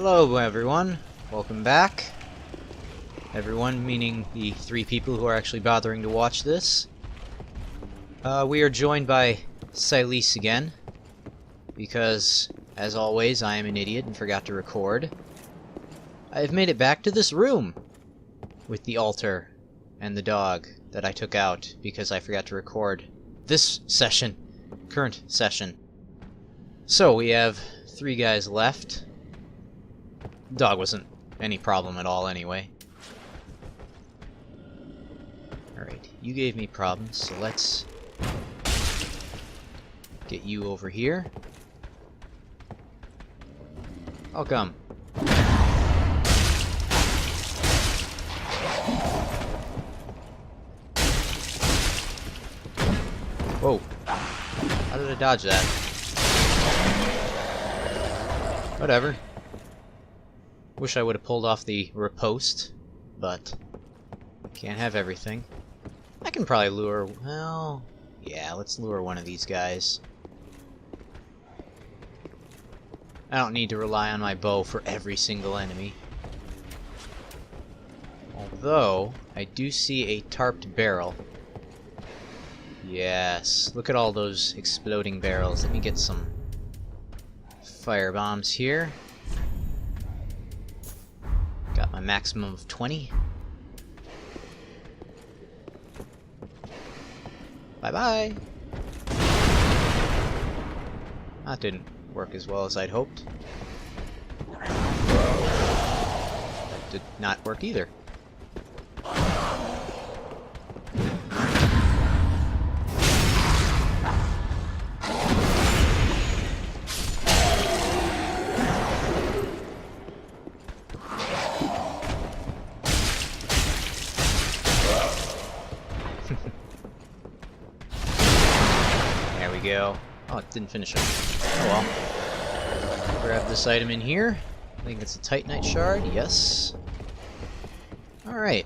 Hello everyone, welcome back. Everyone meaning the 3 people who are actually bothering to watch this. We are joined by Silease again, because, as always, I am an idiot and forgot to record. I have made it back to this room, with the altar and the dog that I took out because I forgot to record this session, current session. So we have 3 guys left. Dog wasn't any problem at all anyway. Alright, you gave me problems, so let's get you over here. I'll come. Whoa. How did I dodge that? Whatever. Wish I would have pulled off the riposte, but can't have everything. I can probably lure, well, yeah, let's lure one of these guys. I don't need to rely on my bow for every single enemy. Although, I do see a tarped barrel. Yes, look at all those exploding barrels. Let me get some fire bombs here. Got my maximum of 20. Bye-bye! That didn't work as well as I'd hoped. That did not work either. There we go. Oh, it didn't finish up. Oh well. Grab this item in here. I think it's a Titanite shard. Yes. Alright.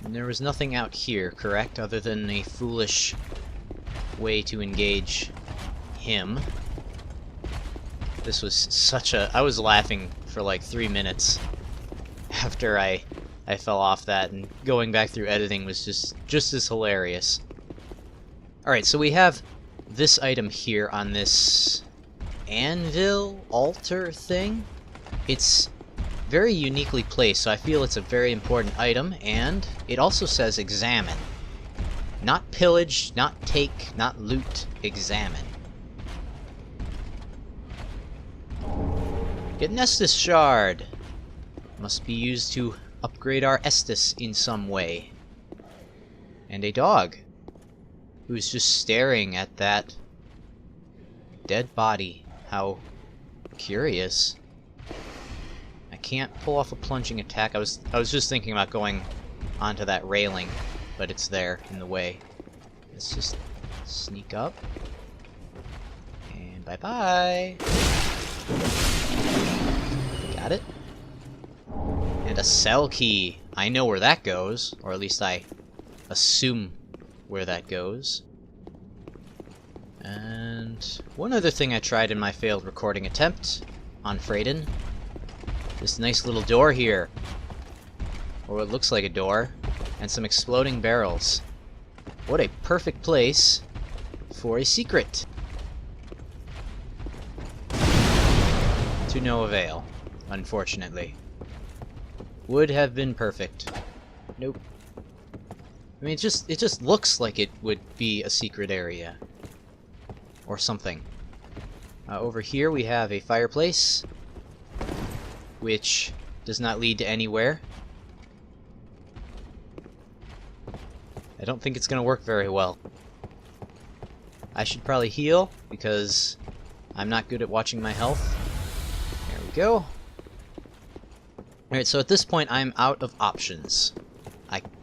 And there was nothing out here, correct? Other than a foolish way to engage him. This was such a... I was laughing for like 3 minutes after I fell off that, and going back through editing was just as hilarious. Alright, so we have this item here on this anvil altar thing. It's very uniquely placed, so I feel it's a very important item, and it also says examine. Not pillage, not take, not loot, examine. Get an Estus shard. Must be used to upgrade our Estus in some way. And a dog who's just staring at that dead body. How curious. I can't pull off a plunging attack. I was just thinking about going onto that railing, but it's there in the way. Let's just sneak up. And bye-bye. Got it. And a cell key. I know where that goes, or at least I assume where that goes. And one other thing I tried in my failed recording attempt on Freydin. This nice little door here. Or what looks like a door. And some exploding barrels. What a perfect place for a secret. To no avail, unfortunately. Would have been perfect. Nope. I mean, it just looks like it would be a secret area. Or something. Over here we have a fireplace, which does not lead to anywhere. I don't think it's going to work very well. I should probably heal, because I'm not good at watching my health. There we go. Alright, so at this point I'm out of options.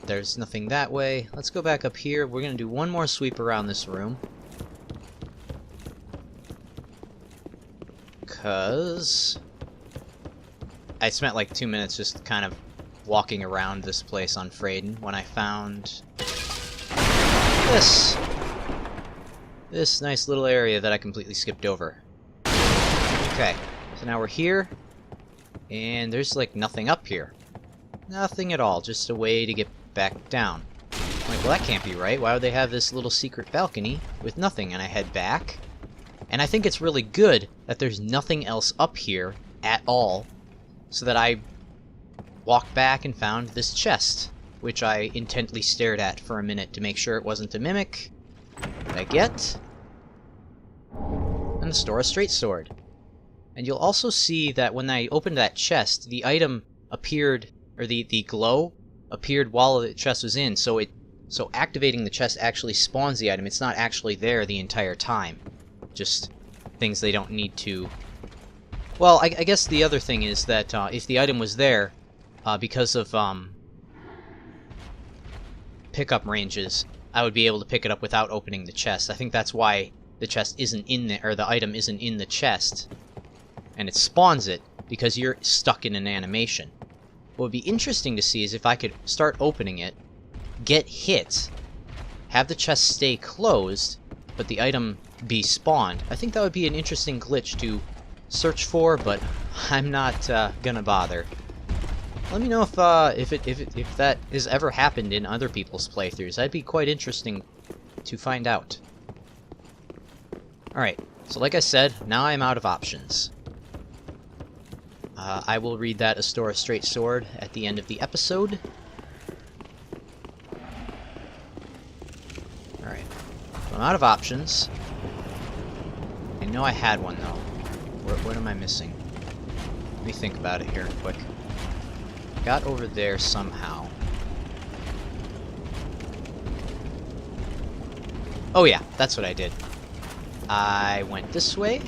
There's nothing that way. Let's go back up here. We're going to do one more sweep around this room. Because I spent like 2 minutes just kind of walking around this place on Freydin when I found this nice little area that I completely skipped over. Okay, so now we're here. And there's like nothing up here. Nothing at all, just a way to get back down. I'm like, well, that can't be right. Why would they have this little secret balcony with nothing? And I head back. And I think it's really good that there's nothing else up here at all, so that I walked back and found this chest, which I intently stared at for a minute to make sure it wasn't a mimic. What I get? And the Stora Straight Sword. And you'll also see that when I opened that chest, the item appeared, or the glow appeared while the chest was in, so activating the chest actually spawns the item. It's not actually there the entire time. Just things they don't need to... Well, I guess the other thing is that if the item was there, because of pickup ranges, I would be able to pick it up without opening the chest. I think that's why the chest isn't in there, or the item isn't in the chest, and it spawns it, because you're stuck in an animation. What would be interesting to see is if I could start opening it, get hit, have the chest stay closed, but the item be spawned. I think that would be an interesting glitch to search for, but I'm not gonna bother. Let me know if that has ever happened in other people's playthroughs. That'd be quite interesting to find out. Alright, so like I said, now I'm out of options. I will read that Astora Straight Sword at the end of the episode. Alright, so I'm out of options. I know I had one though. What am I missing? Let me think about it here quick. Got over there somehow. Oh yeah, that's what I did. I went this way.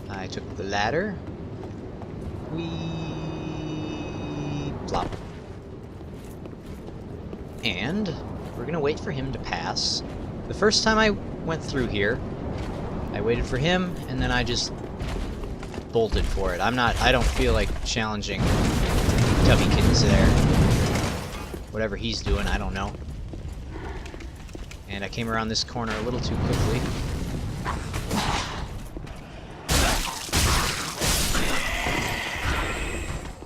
I took the ladder. Plop. And we're gonna wait for him to pass. The first time I went through here, I waited for him, and then I just bolted for it. I don't feel like challenging Tubbykins there. Whatever he's doing, I don't know. And I came around this corner a little too quickly.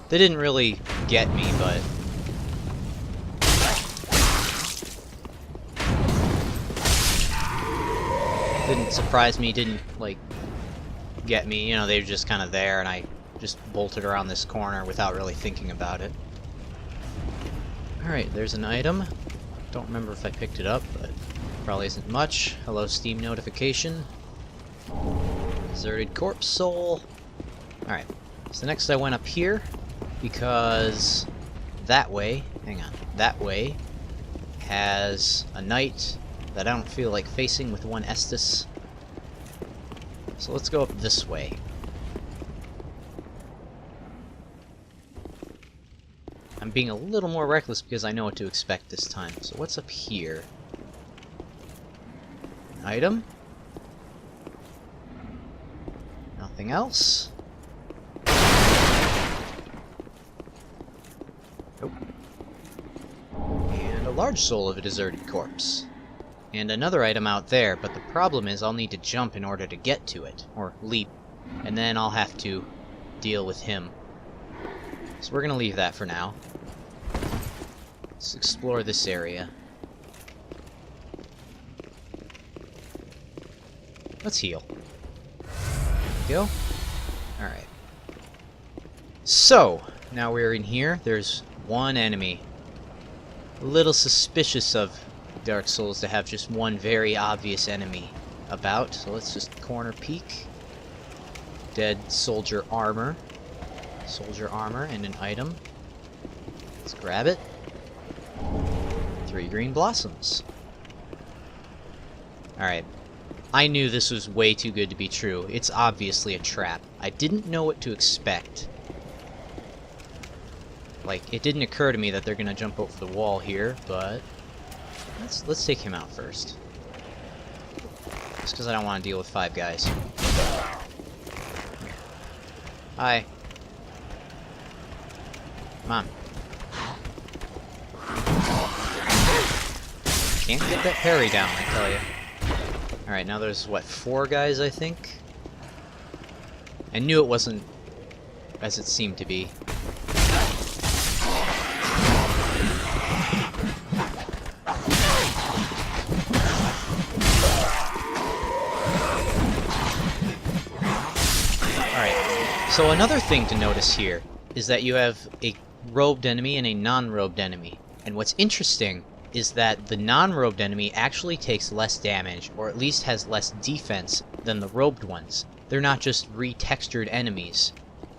They didn't really get me, but... didn't surprise me, didn't, like, get me. You know, they were just kind of there, and I just bolted around this corner without really thinking about it. Alright, there's an item. Don't remember if I picked it up, but probably isn't much. Hello, Steam notification. Deserted corpse soul. Alright, so next I went up here, because that way, hang on, that way has a knight that I don't feel like facing with one Estus. So let's go up this way. I'm being a little more reckless because I know what to expect this time. So what's up here? An item? Nothing else? Nope. And a large soul of a deserted corpse. And another item out there, but the problem is I'll need to jump in order to get to it, or leap, and then I'll have to deal with him. So we're gonna leave that for now. Let's explore this area. Let's heal. There we go. Alright. So, now we're in here. There's one enemy. A little suspicious of Dark Souls to have just one very obvious enemy about, so let's just corner peek. Dead soldier armor. Soldier armor and an item. Let's grab it. 3 green blossoms. Alright. I knew this was way too good to be true. It's obviously a trap. I didn't know what to expect. Like, it didn't occur to me that they're gonna jump over the wall here, but let's take him out first. Just because I don't want to deal with 5 guys. Hi. Come on. Can't get that parry down, I tell you. Alright, now there's, what, 4 guys, I think? I knew it wasn't as it seemed to be. Alright, so another thing to notice here is that you have a robed enemy and a non-robed enemy. And what's interesting is that the non-robed enemy actually takes less damage, or at least has less defense, than the robed ones. They're not just retextured enemies.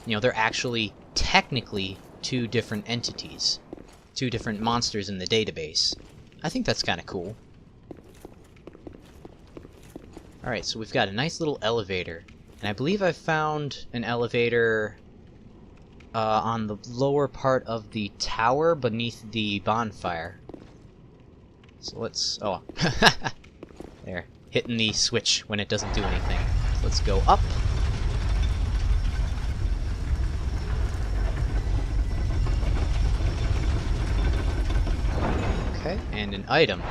You know, they're actually technically two different entities. Two different monsters in the database. I think that's kind of cool. Alright, so we've got a nice little elevator. And I believe I've found an elevator on the lower part of the tower beneath the bonfire. So let's... oh. There. Hitting the switch when it doesn't do anything. So let's go up. Okay, and an item.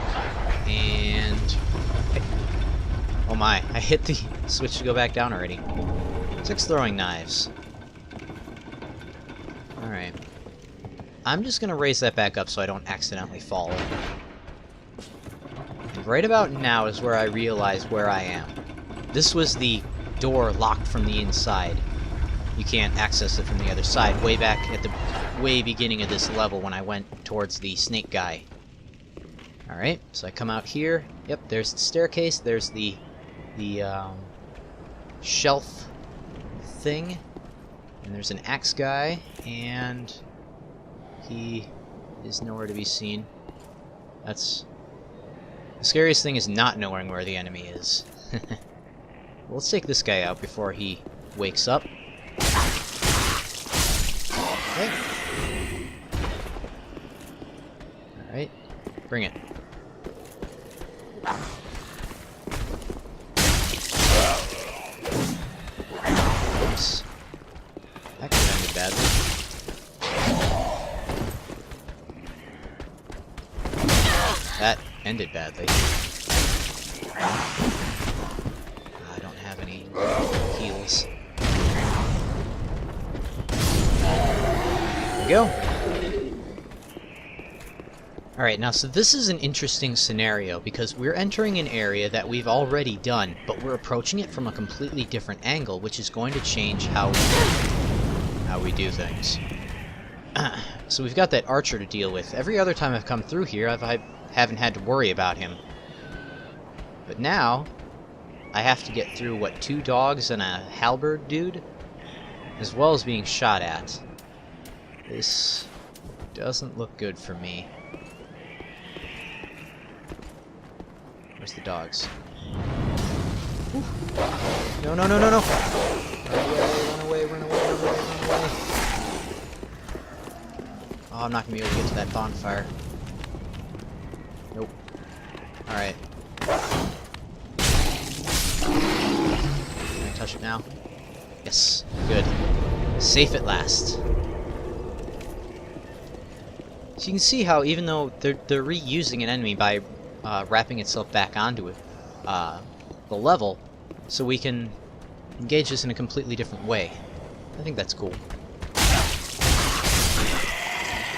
And... oh my, I hit the switch to go back down already. 6 throwing knives. Alright. I'm just gonna raise that back up so I don't accidentally fall over. And right about now is where I realize where I am. This was the door locked from the inside. You can't access it from the other side. Way back at the way beginning of this level when I went towards the snake guy. Alright, so I come out here. Yep, there's the staircase. There's the shelf thing. And there's an axe guy, and he is nowhere to be seen. That's... the scariest thing is not knowing where the enemy is. Well, let's take this guy out before he wakes up. Okay. Alright, bring it. Oops. That could have ended badly. That ended badly. I don't have any heals. There we go. Alright, now so this is an interesting scenario because we're entering an area that we've already done, but we're approaching it from a completely different angle, which is going to change how we do things. So we've got that archer to deal with. Every other time I've come through here, I haven't had to worry about him. But now, I have to get through, what, 2 dogs and a halberd dude? As well as being shot at. This doesn't look good for me. Where's the dogs? Ooh. No, no, no, no, no! Run away, run away, run away, run away, run away. Oh, I'm not gonna be able to get to that bonfire. Nope. Alright. Can I touch it now? Yes. Good. Safe at last. So you can see how even though they're reusing an enemy by wrapping itself back onto it, the level, so we can engage this in a completely different way. I think that's cool.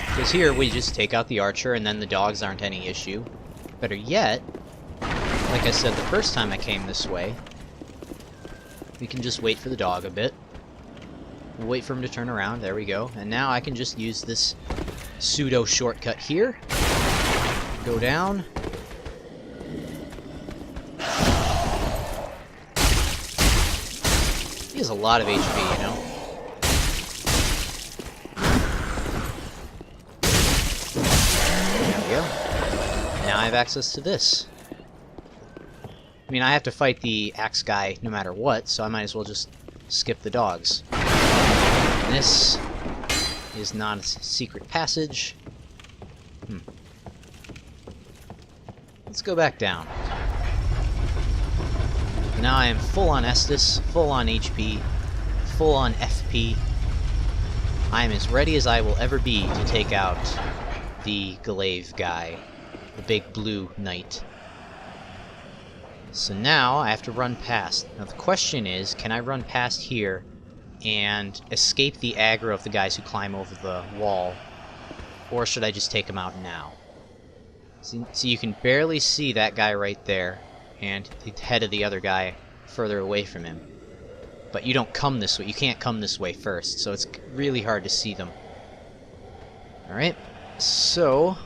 Because here we just take out the archer and then the dogs aren't any issue. Better yet, like I said the first time I came this way, we can just wait for the dog a bit. We'll wait for him to turn around, there we go. And now I can just use this pseudo shortcut here. Go down. He has a lot of HP, you know. There we go. Now I have access to this. I mean, I have to fight the axe guy no matter what, so I might as well just skip the dogs. And this is not a secret passage. Let's go back down. Now I am full on Estus, full on HP, full on FP. I am as ready as I will ever be to take out the Glaive guy, the big blue knight. So now I have to run past. Now the question is, can I run past here and escape the aggro of the guys who climb over the wall? Or should I just take them out now? So you can barely see that guy right there, and the head of the other guy further away from him. But you don't come this way. You can't come this way first, so it's really hard to see them. Alright, so...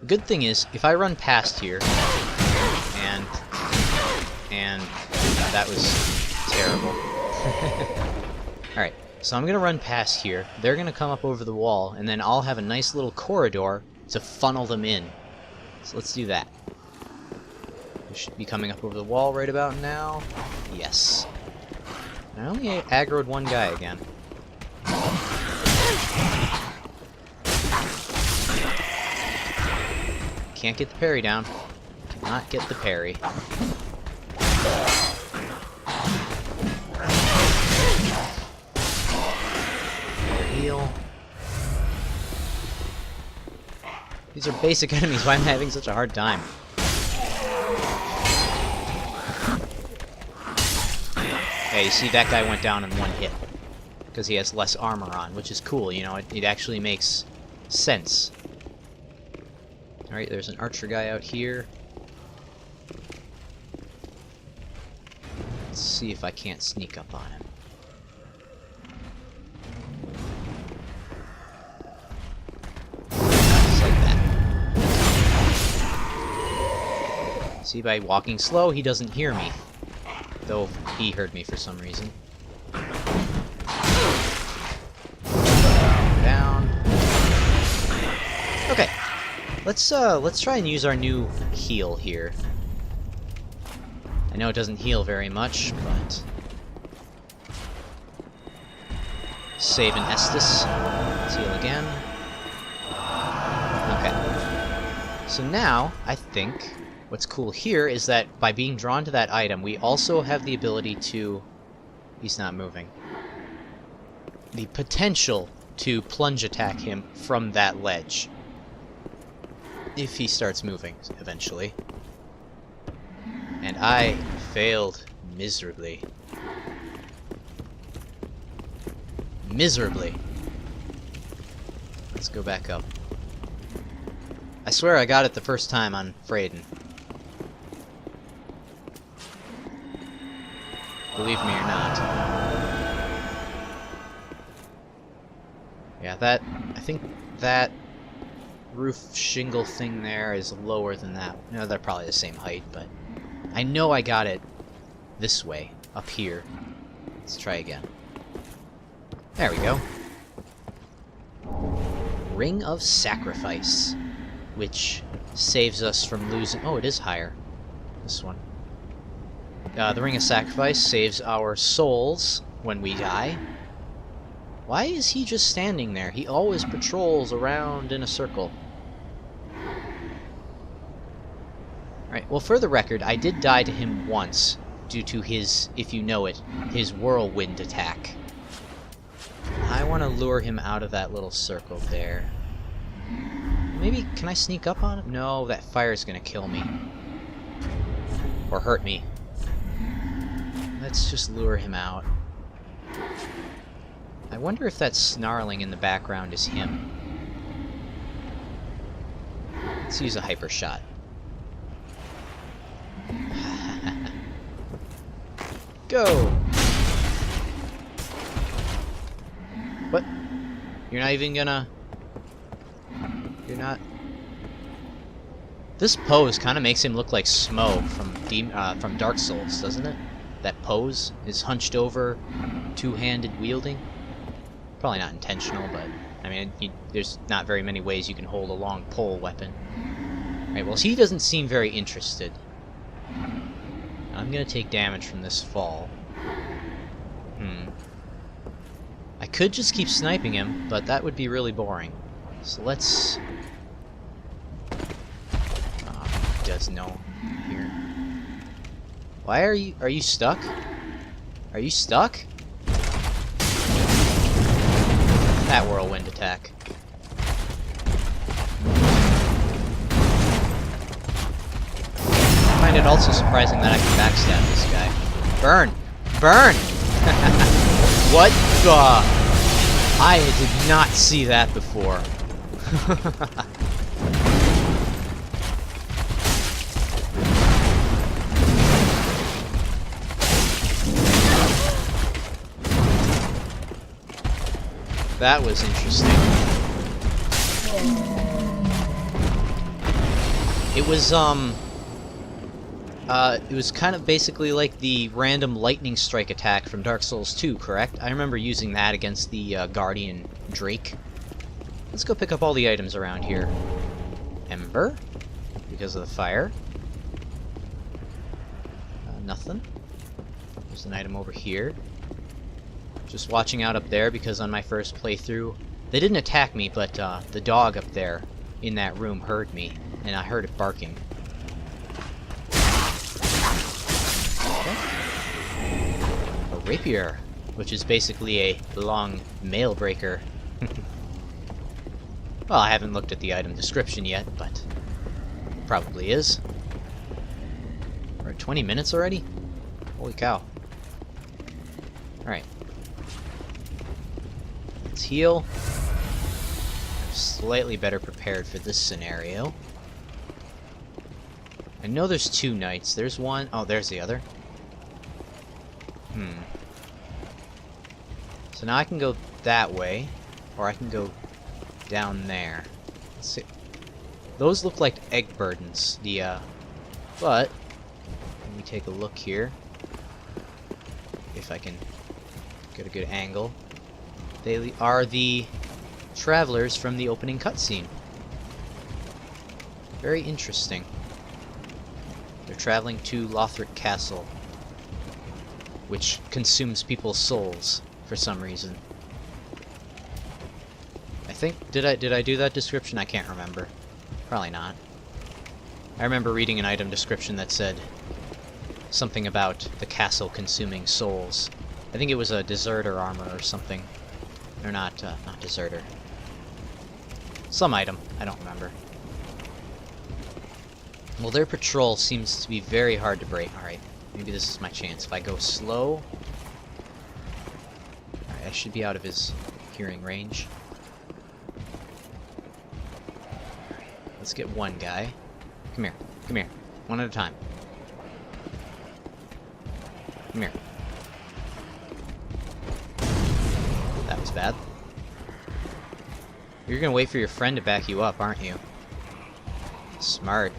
the good thing is, if I run past here, and that was terrible. Alright, so I'm gonna run past here, they're gonna come up over the wall, and then I'll have a nice little corridor to funnel them in. So let's do that. They should be coming up over the wall right about now. Yes. I only aggroed one guy again. Can't get the parry down. Cannot get the parry. Heal. These are basic enemies. Why am I having such a hard time? Yeah, you see that guy went down in one hit. Because he has less armor on, which is cool, you know, it actually makes sense. Alright, there's an archer guy out here. Let's see if I can't sneak up on him. Just like that. See, by walking slow, he doesn't hear me. Though he heard me for some reason. Down. Okay. Let's try and use our new heal here. I know it doesn't heal very much, but save an Estus. Let's heal again. Okay. So now, I think what's cool here is that by being drawn to that item, we also have the ability to... he's not moving. The potential to plunge attack him from that ledge. If he starts moving, eventually. And I failed miserably. Miserably. Let's go back up. I swear I got it the first time on Freyden. Believe me or not. Yeah, that... I think that roof shingle thing there is lower than that. No, they're probably the same height, but I know I got it this way, up here. Let's try again. There we go. Ring of Sacrifice, which saves us from losing... oh, it is higher. This one. The Ring of Sacrifice saves our souls when we die. Why is he just standing there? He always patrols around in a circle. Alright, well, for the record, I did die to him once due to his, if you know it, his whirlwind attack. I want to lure him out of that little circle there. Maybe, can I sneak up on him? No, that fire's gonna kill me. Or hurt me. Let's just lure him out. I wonder if that snarling in the background is him. Let's use a hyper shot. Go! What? You're not even gonna... You're not... This pose kind of makes him look like Smough from Dark Souls, doesn't it? That pose is hunched over, two-handed wielding. Probably not intentional, but I mean, there's not very many ways you can hold a long pole weapon. Alright, well, he doesn't seem very interested. I'm gonna take damage from this fall. I could just keep sniping him, but that would be really boring. So let's... he does know here. Why are you stuck? Are you stuck? That whirlwind attack. I find it also surprising that I can backstab this guy. Burn! Burn! What the? I did not see that before. That was interesting. It was kind of basically like the random lightning strike attack from Dark Souls 2, correct? I remember using that against the Guardian Drake. Let's go pick up all the items around here. Ember, because of the fire. Nothing. There's an item over here. Just watching out up there because on my first playthrough, they didn't attack me, but the dog up there in that room heard me, and I heard it barking. Okay. A rapier, which is basically a long mail breaker. Well, I haven't looked at the item description yet, but probably is. We're at 20 minutes already? Holy cow. Alright. Let's heal. I'm slightly better prepared for this scenario. I know there's two knights. There's one. Oh, there's the other. So now I can go that way, or I can go down there. Let's see. Those look like egg burdens. But let me take a look here. If I can get a good angle. They are the travelers from the opening cutscene. Very interesting. They're traveling to Lothric Castle, which consumes people's souls for some reason. I think did I do that description? I can't remember. Probably not. I remember reading an item description that said something about the castle consuming souls. I think it was a deserter armor or something. Or not deserter. Some item. I don't remember. Well, their patrol seems to be very hard to break. Alright, maybe this is my chance. If I go slow... Alright, I should be out of his hearing range. Alright, let's get one guy. Come here. Come here. One at a time. Come here. That was bad. You're gonna wait for your friend to back you up, aren't you? Smart.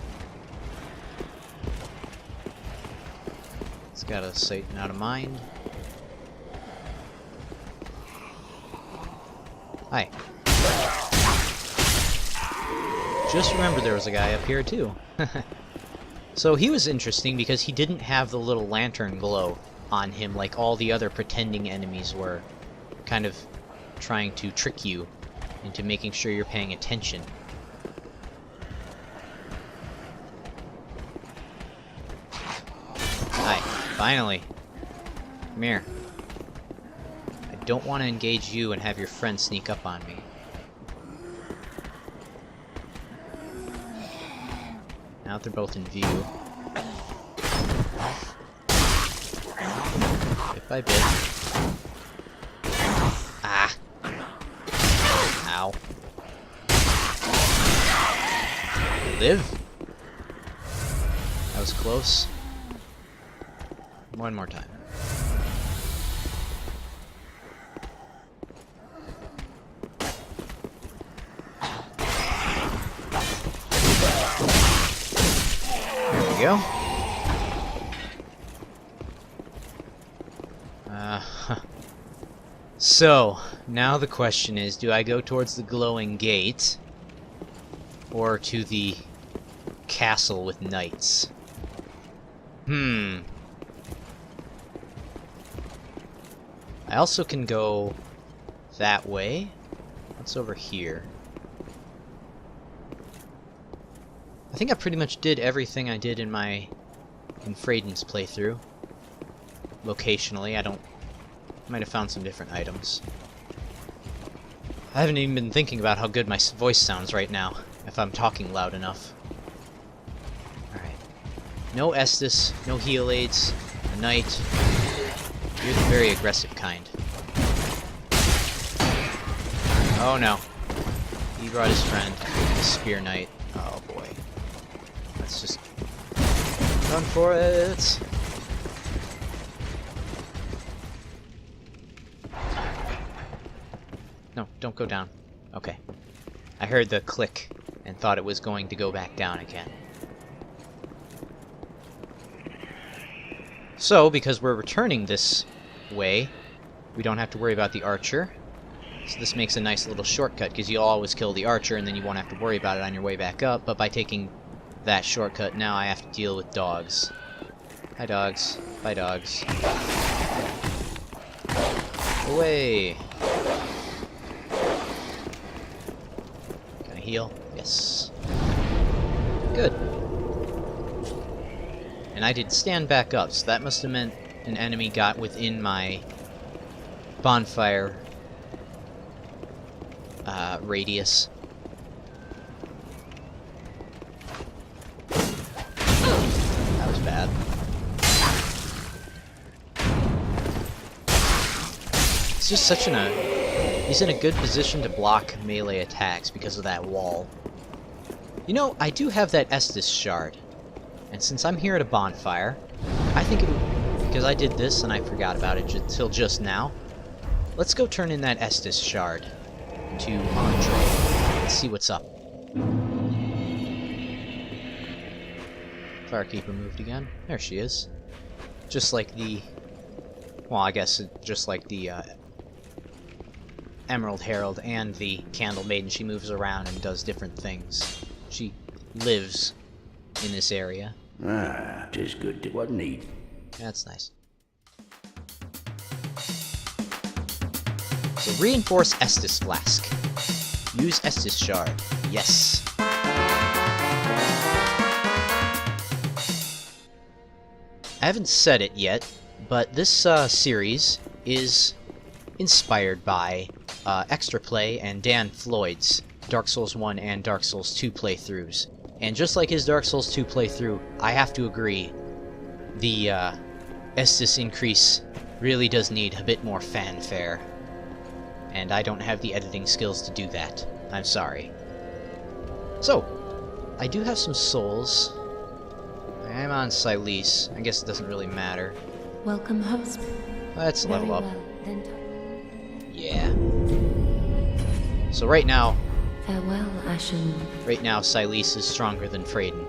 It's got a sight and out of mind. Hi. Just remember there was a guy up here too. So he was interesting because he didn't have the little lantern glow on him like all the other pretending enemies were. Kind of trying to trick you into making sure you're paying attention. Hi, finally. Come here. I don't want to engage you and have your friend sneak up on me. Now that they're both in view. Bit by bit. Ah! Ow. Live? That was close. One more time. There we go. So, now the question is, do I go towards the glowing gate or to the castle with knights? I also can go that way. What's over here? I think I pretty much did everything I did in Fraiden's playthrough. Locationally, might have found some different items. I haven't even been thinking about how good my voice sounds right now, if I'm talking loud enough. Alright. No Estus, no heal aids, a knight. You're the very aggressive kind. Oh no. He brought his friend, the Spear Knight. Oh boy. Let's just run for it. No, don't go down. Okay. I heard the click and thought it was going to go back down again. So, because we're returning this way, we don't have to worry about the archer. So this makes a nice little shortcut, because you'll always kill the archer and then you won't have to worry about it on your way back up, but by taking that shortcut, now I have to deal with dogs. Hi dogs. Bye dogs. Away! Can I heal? Yes. Good. And I did stand back up, so that must have meant an enemy got within my bonfire radius. That was bad. It's just such he's in a good position to block melee attacks because of that wall. You know, I do have that Estus shard. And since I'm here at a bonfire, I think it would, because I did this and I forgot about it until just now, let's go turn in that Estus shard to Andre. Let's see what's up. Firekeeper moved again. There she is. Just like the... Well, I guess just like the Emerald Herald and the Candle Maiden, she moves around and does different things. She lives in this area. Ah, just good to what need. That's nice. So reinforce Estus Flask. Use Estus Shard. Yes. I haven't said it yet, but this series is inspired by Extra Play and Dan Floyd's Dark Souls 1 and Dark Souls 2 playthroughs. And just like his Dark Souls 2 playthrough, I have to agree, the Estus increase really does need a bit more fanfare. And I don't have the editing skills to do that. I'm sorry. So, I do have some souls. I am on Silease. I guess it doesn't really matter. Welcome, host. Let's level up. Well, then. Yeah. So right now, Farewell, Ashen. right now Silease is stronger than Freydin.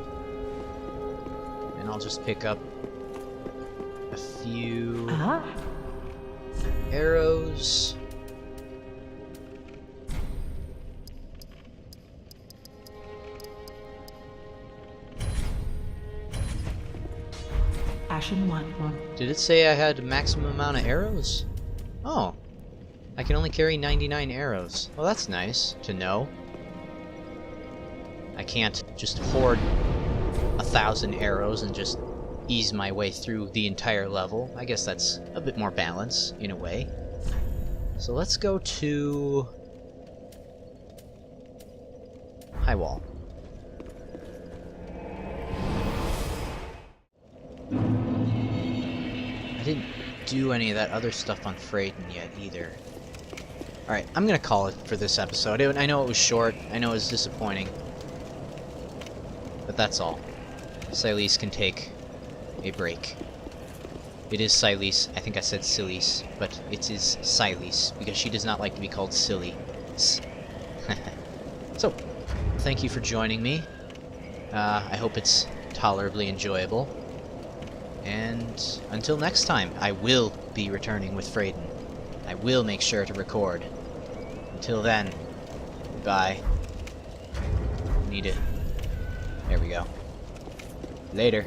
And I'll just pick up a few arrows. Ashen 1. Did it say I had a maximum amount of arrows? Oh. I can only carry 99 arrows. Well, that's nice to know. I can't just hoard 1,000 arrows and just ease my way through the entire level. I guess that's a bit more balance, in a way. So let's go to High Wall. I didn't do any of that other stuff on Freydin yet, either. Alright, I'm gonna call it for this episode. I know it was short, I know it was disappointing. But that's all. Silease can take a break. It is Silease. I think I said Silease, but it is Silease, because she does not like to be called silly. So, thank you for joining me. I hope it's tolerably enjoyable. And until next time, I will be returning with Freydin. I will make sure to record. Until then, goodbye. Need it. There we go. Later.